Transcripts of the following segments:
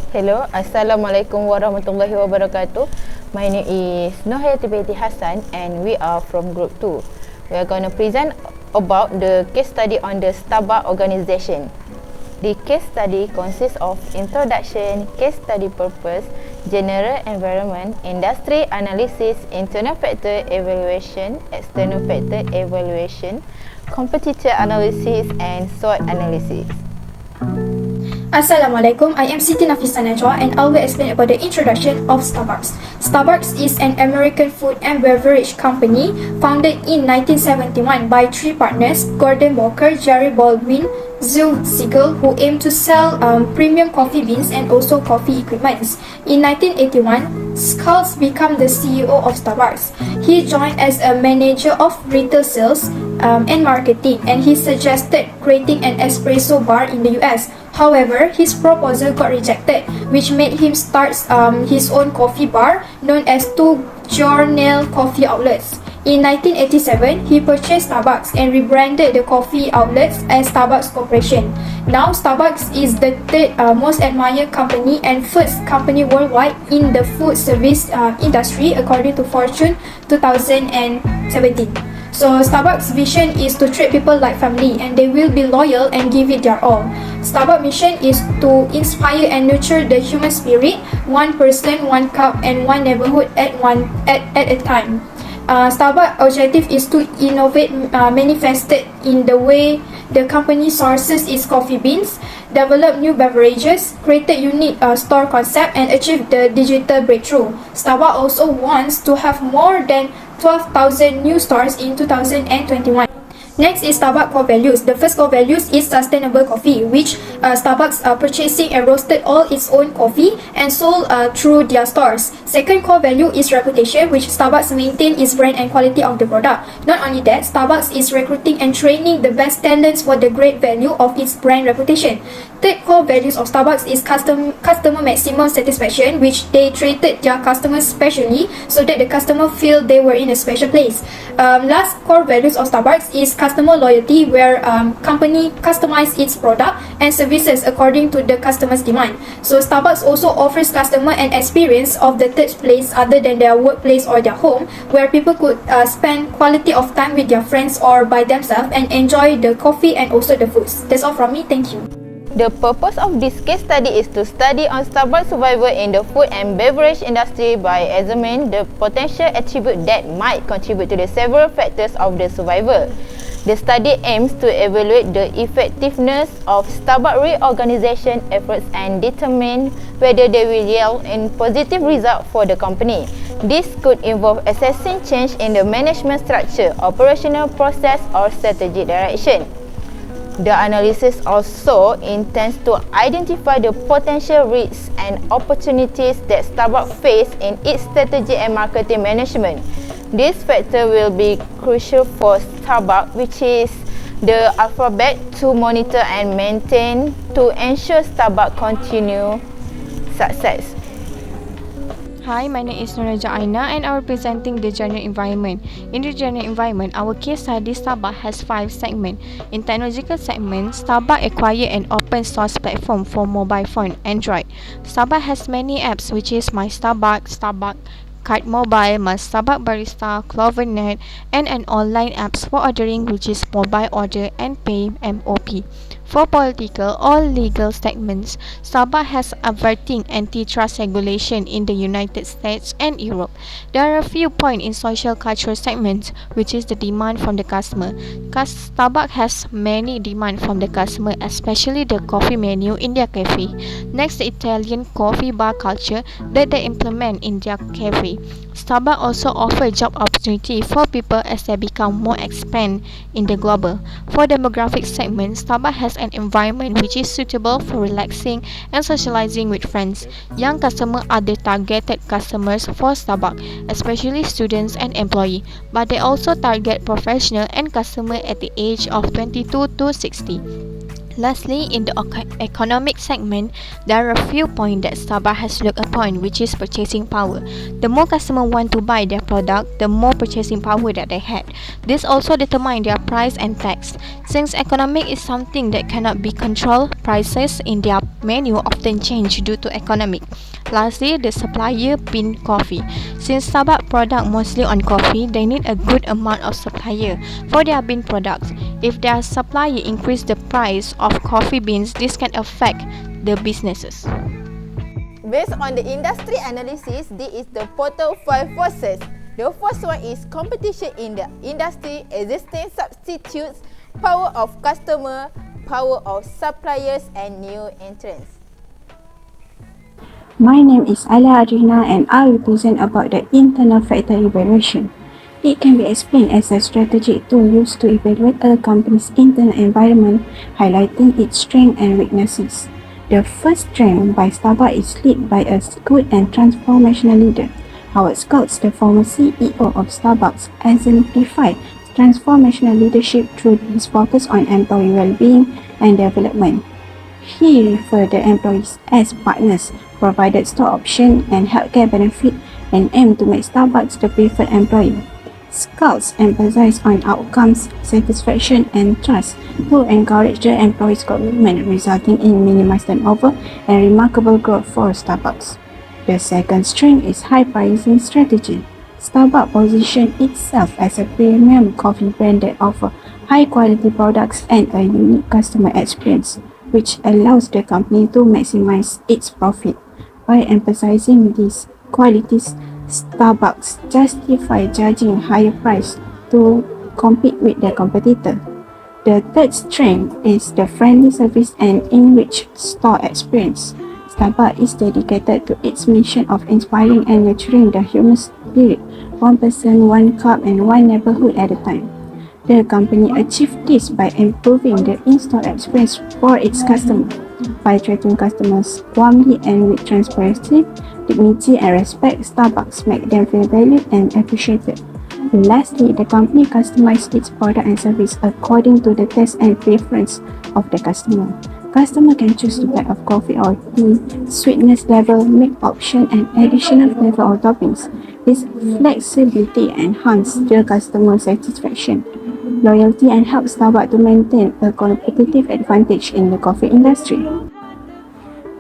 Hello, Assalamualaikum warahmatullahi wabarakatuh. My name is Nohayati Binti Hassan and we are from Group 2. We are going to present about the case study on the Starbucks organization. The case study consists of introduction, case study purpose, general environment, industry analysis, internal factor evaluation, external factor evaluation, competitor analysis and SWOT analysis. Assalamualaikum, I am Siti Nafisa Najwa and I will explain about the introduction of Starbucks. Starbucks is an American food and beverage company founded in 1971 by three partners, Gordon Walker, Jerry Baldwin, Zul Siegel, who aim to sell premium coffee beans and also coffee equipments. In 1981, Skulls became the CEO of Starbucks. He joined as a manager of retail sales and marketing, and he suggested creating an espresso bar in the US. However, his proposal got rejected, which made him start his own coffee bar known as Two Journal Coffee Outlets. In 1987, he purchased Starbucks and rebranded the coffee outlets as Starbucks Corporation. Now, Starbucks is the third most admired company and first company worldwide in the food service industry according to Fortune 2017. So Starbucks' vision is to treat people like family and they will be loyal and give it their all. Starbucks' mission is to inspire and nurture the human spirit, one person, one cup and one neighborhood at a time. Starbucks' objective is to innovate manifested in the way the company sources its coffee beans, develop new beverages, create a unique store concept and achieve the digital breakthrough. Starbucks also wants to have more than 12,000 new stores in 2021. Next is Starbucks core values. The first core values is sustainable coffee, which Starbucks purchasing and roasted all its own coffee and sold through their stores. Second core value is reputation, which Starbucks maintain its brand and quality of the product. Not only that, Starbucks is recruiting and training the best talents for the great value of its brand reputation. Third core values of Starbucks is customer maximum satisfaction, which they treated their customers specially so that the customer feel they were in a special place. Last core values of Starbucks is customer loyalty, where company customize its product and services according to the customer's demand. So Starbucks also offers customer an experience of the third place other than their workplace or their home, where people could spend quality of time with their friends or by themselves and enjoy the coffee and also the foods. That's all from me. Thank you. The purpose of this case study is to study on Starbucks survival in the food and beverage industry by examining the potential attributes that might contribute to the several factors of the survival. The study aims to evaluate the effectiveness of Starbucks reorganization efforts and determine whether they will yield in positive results for the company. This could involve assessing change in the management structure, operational process, or strategic direction. The analysis also intends to identify the potential risks and opportunities that Starbucks face in its strategy and marketing management. This factor will be crucial for Starbucks, which is the alphabet, to monitor and maintain to ensure Starbucks continue success. Hi, my name is Nuraja Aina and I will presenting the general environment. In the general environment, our case study Starbucks has 5 segments. In technological segment, Starbucks acquired an open source platform for mobile phone Android. Starbucks has many apps, which is My Starbucks, Starbucks Card Mobile, My Starbucks Barista, CloverNet, and an online apps for ordering, which is Mobile Order and Pay MOP. For political or legal segments, Starbucks has adverting antitrust regulation in the United States and Europe. There are a few points in social cultural segments, which is the demand from the customer. Starbucks has many demand from the customer, especially the coffee menu in their cafe. Next, the Italian coffee bar culture that they implement in their cafe. Starbucks also offers job opportunity for people as they become more expand in the global. For demographic segment, Starbucks has an environment which is suitable for relaxing and socializing with friends. Young customers are the targeted customers for Starbucks, especially students and employees, but they also target professional and customers at the age of 22 to 60. Lastly, in the economic segment, there are a few points that Starbucks has looked upon, which is purchasing power. The more customers want to buy their product, the more purchasing power that they had. This also determines their price and tax. Since economic is something that cannot be controlled, prices in their menu often change due to economic. Lastly, the supplier bean coffee. Since Starbucks product mostly on coffee, they need a good amount of supplier for their bean products. If their supplier increase the price of coffee beans, this can affect the businesses. Based on the industry analysis, this is the total 5 forces. The first one is competition in the industry, existing substitutes, power of customer, power of suppliers, and new entrants. My name is Ala Adrina and I will present about the internal factor evaluation. It can be explained as a strategic tool used to evaluate a company's internal environment, highlighting its strengths and weaknesses. The first strength by Starbucks is led by a good and transformational leader. Howard Schultz, the former CEO of Starbucks, exemplified transformational leadership through his focus on employee well-being and development. He referred the employees as partners, provided stock option and healthcare benefit, and aimed to make Starbucks the preferred employer. Schultz emphasized on outcomes, satisfaction, and trust to encourage the employees' commitment, resulting in minimized turnover and remarkable growth for Starbucks. The second strength is high pricing strategy. Starbucks positioned itself as a premium coffee brand that offers high-quality products and a unique customer experience, which allows the company to maximize its profit. By emphasizing these qualities, Starbucks justifies charging a higher price to compete with their competitor. The third strength is the friendly service and enriched store experience. Starbucks is dedicated to its mission of inspiring and nurturing the human spirit, one person, one cup, and one neighborhood at a time. The company achieved this by improving the in-store experience for its customers. By treating customers warmly and with transparency, dignity, and respect, Starbucks make them feel valued and appreciated. Lastly, the company customizes its product and service according to the taste and preference of the customer. Customer can choose the type of coffee or tea, sweetness level, milk option, and additional flavor or toppings. This flexibility enhances the customer satisfaction, loyalty, and helps Starbucks to maintain a competitive advantage in the coffee industry.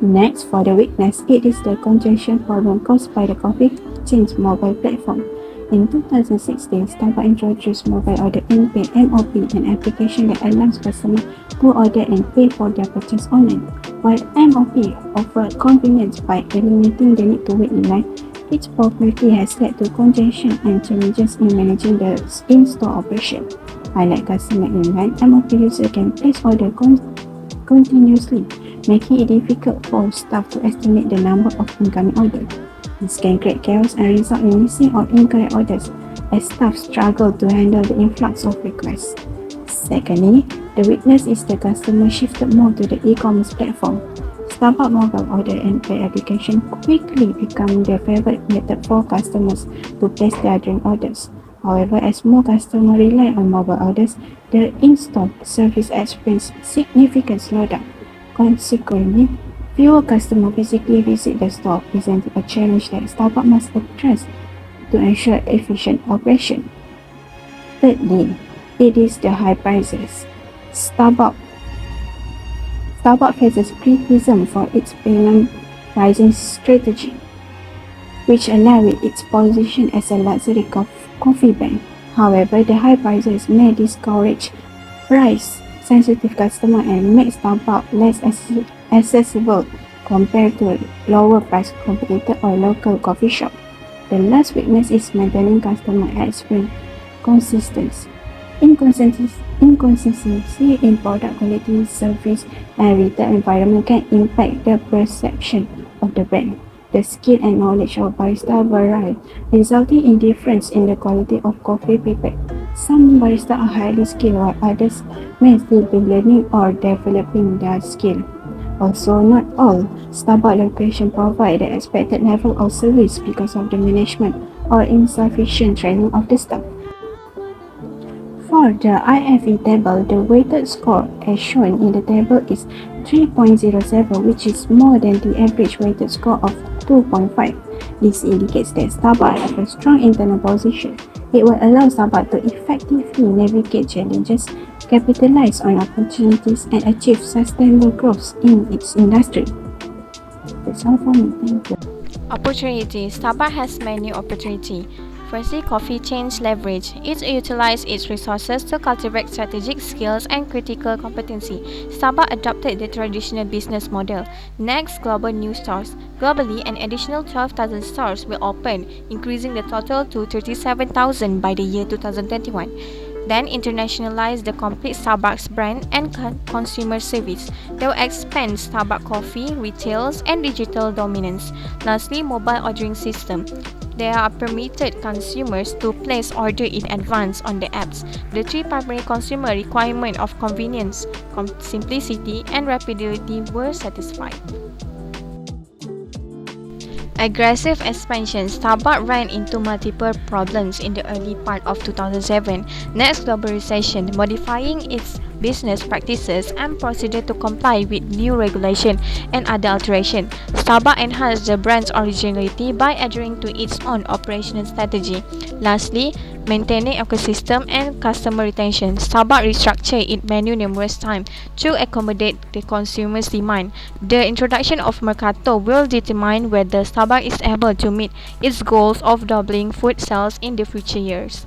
Next, for the weakness, it is the congestion problem caused by the coffee chain's mobile platform. In 2016, Starbucks introduced Mobile Order and Pay (MOP), an application that allows customers to order and pay for their purchase online. While MOP offered convenience by eliminating the need to wait in line, its popularity has led to congestion and challenges in managing the in-store operation. Unlike customer in line, MOP users can place order continuously, making it difficult for staff to estimate the number of incoming orders. This can create chaos and result in missing or incorrect orders as staff struggle to handle the influx of requests. Secondly, the weakness is the customer shifted more to the e-commerce platform. Starbucks Mobile Order and Pay application quickly become the favorite method for customers to place their drink orders. However, as more customers rely on mobile orders, the in-store service experiences significant slowdown. Consequently, fewer customers physically visit the store, presenting a challenge that Starbucks must address to ensure efficient operation. Thirdly, it is the high prices. Starbucks faces criticism for its premium pricing strategy, which aligns with its position as a luxury coffee brand. However, the high prices may discourage price-sensitive customers and make Starbucks less accessible compared to lower-priced competitors or local coffee shops. The last weakness is maintaining customer experience consistency. Inconsistency in product quality, service, and retail environment can impact the perception of the brand. The skill and knowledge of barista vary, resulting in difference in the quality of coffee prepared. Some baristas are highly skilled while others may still be learning or developing their skill. Also, not all Starbucks locations provide the expected level of service because of the management or insufficient training of the staff. For the IFE table, the weighted score as shown in the table is 3.07, which is more than the average weighted score of 2.5. This indicates that Starbucks has a strong internal position. It will allow Starbucks to effectively navigate challenges, capitalize on opportunities, and achieve sustainable growth in its industry. That's all for me. Thank you. Opportunity. Starbucks has many opportunities. Firstly, coffee chains leverage. It utilizes its resources to cultivate strategic skills and critical competency. Starbucks adopted the traditional business model. Next, global new stores. Globally, an additional 12,000 stores will open, increasing the total to 37,000 by the year 2021. Then internationalize the complete Starbucks brand and consumer service. They will expand Starbucks coffee, retails, and digital dominance. Lastly, mobile ordering system. They are permitted consumers to place order in advance on the apps. The three primary consumer requirements of convenience, simplicity, and rapidity were satisfied. Aggressive expansion. Starbucks ran into multiple problems in the early part of 2007. Next, global recession, modifying its business practices and procedure to comply with new regulation and other alteration. Starbucks enhanced the brand's originality by adhering to its own operational strategy. Lastly, maintaining ecosystem and customer retention. Starbucks restructured its menu numerous times to accommodate the consumer's demand. The introduction of Mercato will determine whether Starbucks is able to meet its goals of doubling food sales in the future years.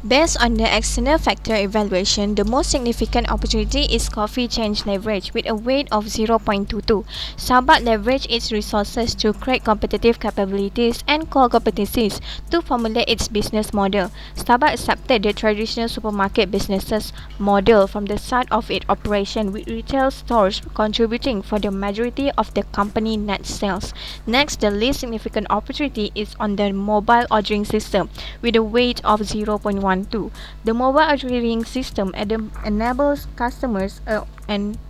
Based on the external factor evaluation, the most significant opportunity is coffee chain leverage with a weight of 0.22. Starbucks leveraged its resources to create competitive capabilities and core competencies to formulate its business model. Starbucks accepted the traditional supermarket businesses model from the start of its operation, with retail stores contributing for the majority of the company net sales. Next, the least significant opportunity is on the mobile ordering system with a weight of 0.12. The mobile ordering system enables customers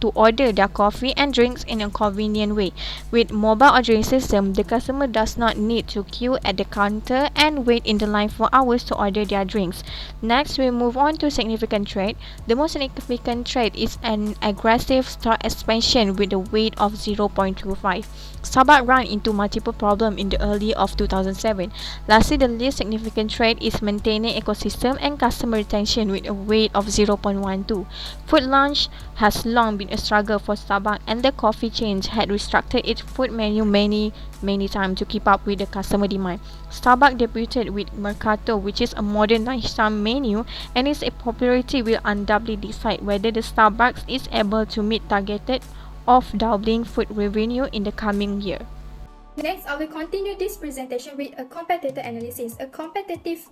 to order their coffee and drinks in a convenient way. With mobile ordering system, the customer does not need to queue at the counter and wait in the line for hours to order their drinks. Next, we move on to significant trade. The most significant trade is an aggressive store expansion with a weight of 0.25. Starbucks ran into multiple problems in the early of 2007. Lastly, the least significant trade is maintaining ecosystem and customer retention with a weight of 0.12. Food launch has long been a struggle for Starbucks, and the coffee chains had restructured its food menu many times to keep up with the customer demand. Starbucks debuted with Mercato, which is a modern lunchtime menu, and its popularity will undoubtedly decide whether the Starbucks is able to meet targeted of doubling food revenue in the coming year. Next, I will continue this presentation with a competitor analysis. A competitive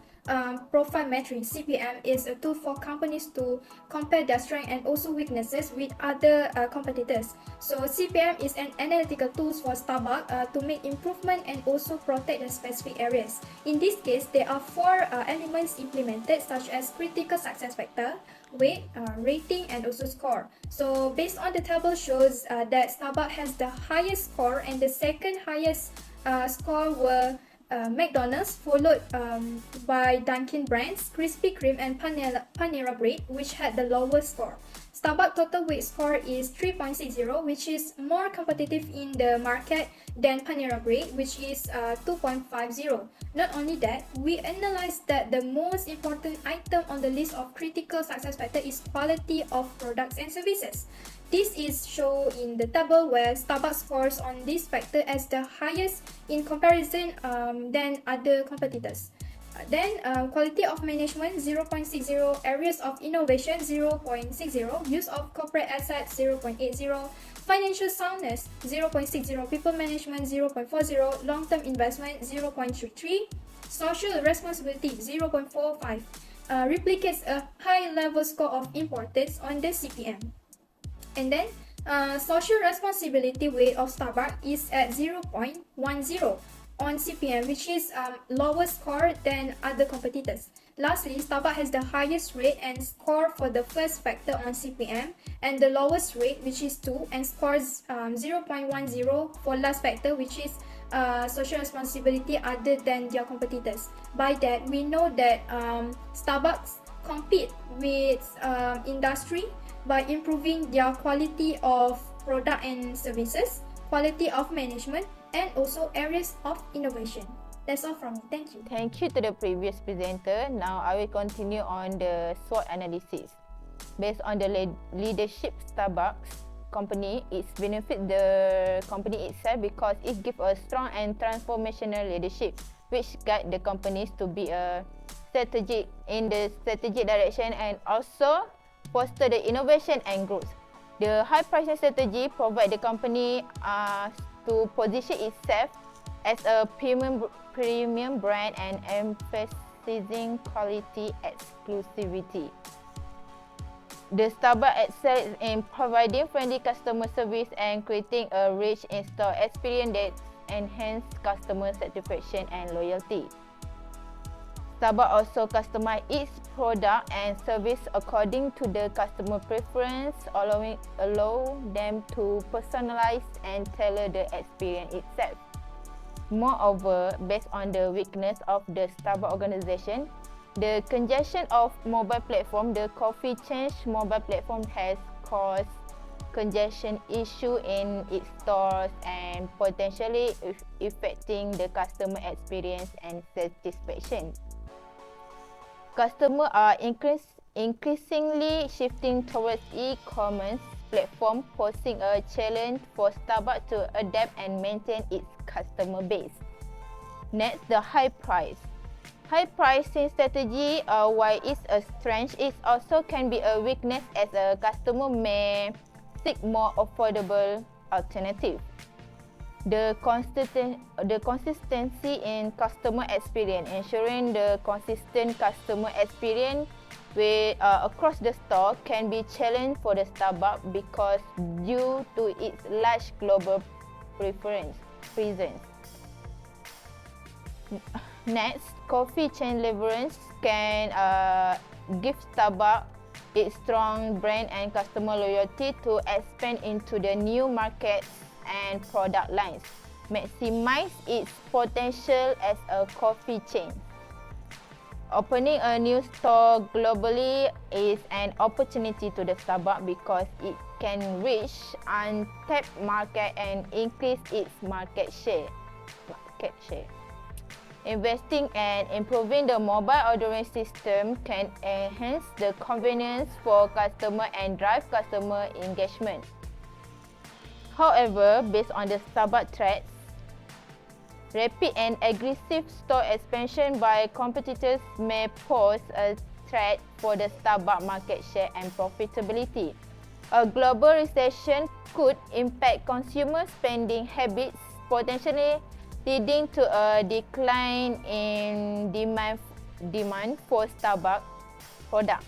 profile metric (CPM) is a tool for companies to compare their strengths and also weaknesses with other competitors. So CPM is an analytical tool for Starbucks to make improvement and also protect the specific areas. In this case, there are four elements implemented, such as critical success factor, weight, rating, and also score. So based on the table shows that Starbucks has the highest score, and the second highest score were McDonald's, followed by Dunkin' brands, Krispy Kreme, and Panera Bread, which had the lowest score. Starbucks total weight score is 3.60, which is more competitive in the market than Panera Bread, which is 2.50. Not only that, we analyzed that the most important item on the list of critical success factor is quality of products and services. This is shown in the table where Starbucks scores on this factor as the highest in comparison than other competitors. Then quality of management 0.60, areas of innovation 0.60, use of corporate assets 0.80, financial soundness 0.60, people management 0.40, long-term investment 0.33, social responsibility 0.45, replicates a high-level score of importance on the CPM. And then social responsibility weight of Starbucks is at 0.10 on CPM, which is lower score than other competitors. Lastly, Starbucks has the highest rate and score for the first factor on CPM, and the lowest rate, which is 2, and scores 0.10 for last factor, which is social responsibility other than their competitors. By that, we know that Starbucks compete with industry by improving their quality of product and services, quality of management, and also areas of innovation. That's all from me. Thank you. Thank you to the previous presenter. Now I will continue on the SWOT analysis. Based on the leadership Starbucks company, it benefits the company itself because it gives a strong and transformational leadership which guide the companies to be a strategic direction and also foster the innovation and growth. The high pricing strategy provide the company to position itself as a premium brand and emphasizing quality exclusivity. The Starbucks excels in providing friendly customer service and creating a rich in-store experience that enhance customer satisfaction and loyalty. Starbucks also customize its product and service according to the customer preference, allow them to personalize and tailor the experience itself. Moreover, based on the weakness of the Starbucks organization, the congestion of mobile platform, the coffee chain's mobile platform has caused congestion issue in its stores and potentially affecting the customer experience and satisfaction. Customers are increasingly shifting towards e-commerce platform, posing a challenge for Starbucks to adapt and maintain its customer base. Next, the high price. High pricing strategy, while it's a strength, it also can be a weakness as a customer may seek more affordable alternative. The consistency in customer experience, ensuring the consistent customer experience across the store can be challenged for the Starbucks because due to its large global presence. Next, coffee chain leverage can give Starbucks its strong brand and customer loyalty to expand into the new markets and product lines, maximize its potential as a coffee chain. Opening a new store globally is an opportunity to the Starbucks because it can reach untapped market and increase its market share. Investing and improving the mobile ordering system can enhance the convenience for customers and drive customer engagement. However, based on the Starbucks threats, rapid and aggressive store expansion by competitors may pose a threat for the Starbucks market share and profitability. A global recession could impact consumer spending habits, potentially leading to a decline in demand for Starbucks products.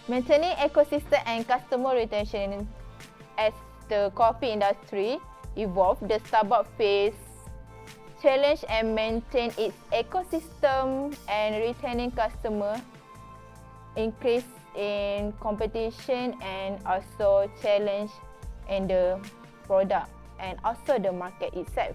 Maintaining ecosystem and customer retention. As the coffee industry evolves, the Starbucks face challenge and maintain its ecosystem and retaining customer, increase in competition and also challenge in the product and also the market itself.